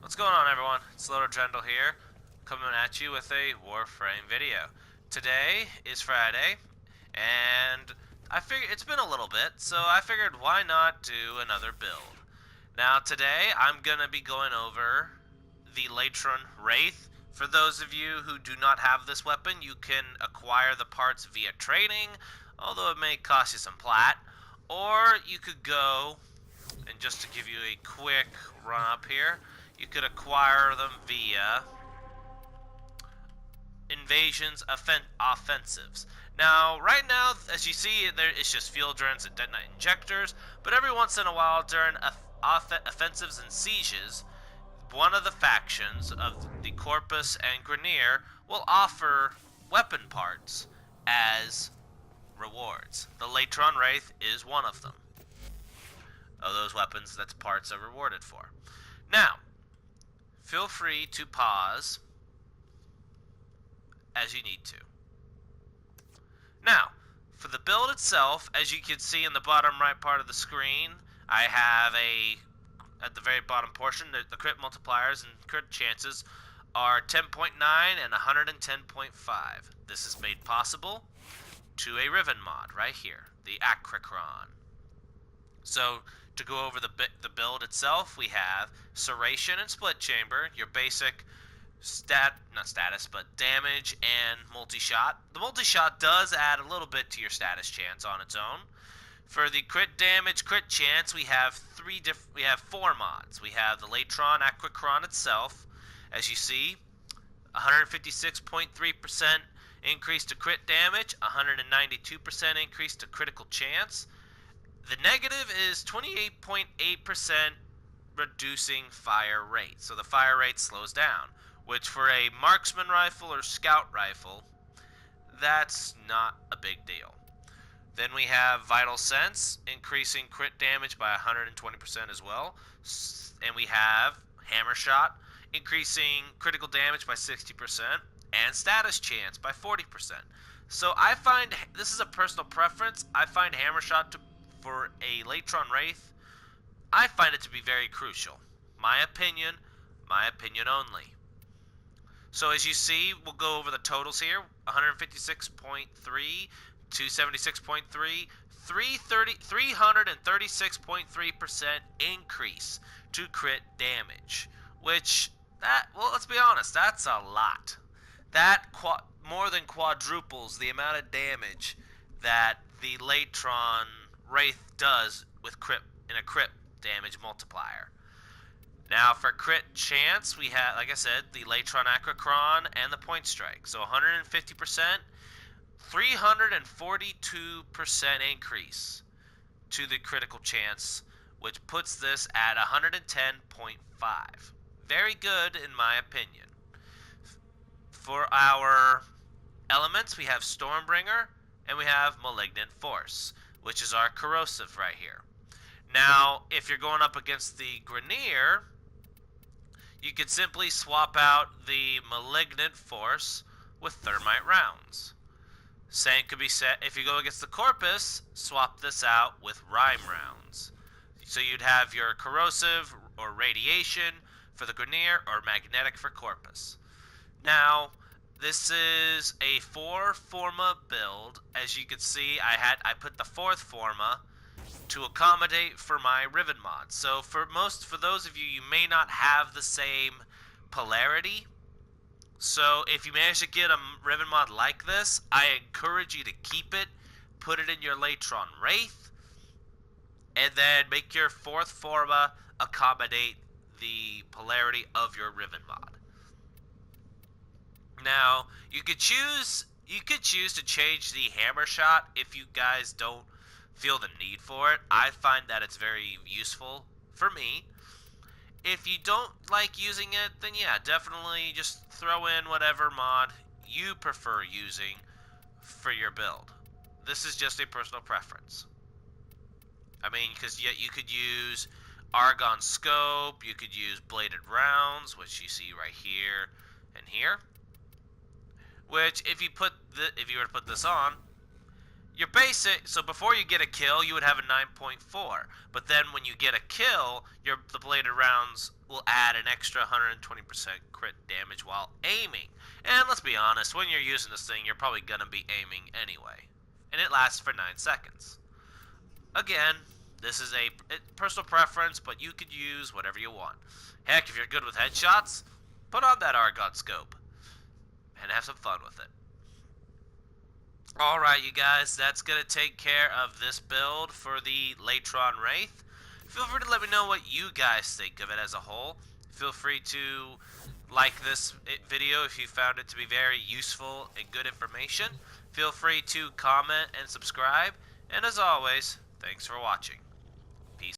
What's going on, everyone? It's Loto-Drandel here, coming at you with a Warframe video. Today is Friday, and I figured it's been a little bit, so I figured why not do another build. Now today I'm gonna be going over the Latron Wraith. For those of you who do not have this weapon, you can acquire the parts via trading, although it may cost you some plat, or you could go, and just to give you a quick run up here, you could acquire them via invasions offensives. Now, right now, as you see, it's just field drones and detonite injectors, but every once in a while during offensives and sieges, one of the factions of the Corpus and Grenier will offer weapon parts as rewards. The Latron Wraith is one of them. Of those weapons that parts are rewarded for. Now, feel free to pause as you need to. Now, for the build itself, as you can see in the bottom right part of the screen, I have at the very bottom portion, the crit multipliers and crit chances are 10.9 and 110.5. This is made possible to a Riven mod right here, the Acricron. So, to go over the build itself, we have Serration and Split Chamber, your basic not status, but damage and multi-shot. The multi-shot does add a little bit to your status chance on its own. For the crit damage, crit chance, we have four mods. We have the Latron Acricron itself, as you see, 156.3% increase to crit damage, 192% increase to critical chance. The negative is 28.8% reducing fire rate. So the fire rate slows down, which for a marksman rifle or scout rifle, that's not a big deal. Then we have Vital Sense, increasing crit damage by 120% as well. And we have Hammer Shot, increasing critical damage by 60%, and status chance by 40%. So I find, this is a personal preference, I find Hammer Shot for a Latron Wraith, I find it to be very crucial. My opinion only. So as you see, we'll go over the totals here. 156.3, 276.3, 336.3% increase to crit damage. Which, well, let's be honest, that's a lot. That more than quadruples the amount of damage that the Latron Wraith does with in a crit damage multiplier. Now for crit chance, we have, like I said, the Latron Acricron and the Point Strike. So 150%, 342% increase to the critical chance, which puts this at 110.5. Very good in my opinion. For our elements, we have Stormbringer and we have Malignant Force, which is our corrosive right here. Now, if you're going up against the Grenier, you could simply swap out the Malignant Force with Thermite rounds. Same could be said if you go against the Corpus, swap this out with Rime rounds. So you'd have your corrosive or radiation for the Grenier or magnetic for Corpus. Now, this is a 4 Forma build. As you can see, I put the 4th Forma to accommodate for my Riven mod. So for those of you, you may not have the same polarity. So if you manage to get a Riven mod like this, I encourage you to keep it, put it in your Latron Wraith, and then make your 4th Forma accommodate the polarity of your Riven mod. Now, you could choose to change the Hammer Shot if you guys don't feel the need for it. I find that it's very useful for me. If you don't like using it, then yeah, definitely just throw in whatever mod you prefer using for your build. This is just a personal preference. I mean, because you could use Argon Scope, you could use Bladed Rounds, which you see right here and here. Which, if you were to put this on, Your basic, so before you get a kill, you would have a 9.4. But then when you get a kill, the bladed rounds will add an extra 120% crit damage while aiming. And let's be honest, when you're using this thing, you're probably going to be aiming anyway. And it lasts for 9 seconds. Again, this is a personal preference, but you could use whatever you want. Heck, if you're good with headshots, put on that Argon scope and have some fun with it. Alright, you guys, that's going to take care of this build for the Latron Wraith. Feel free to let me know what you guys think of it as a whole. Feel free to like this video if you found it to be very useful and good information. Feel free to comment and subscribe. And as always, thanks for watching.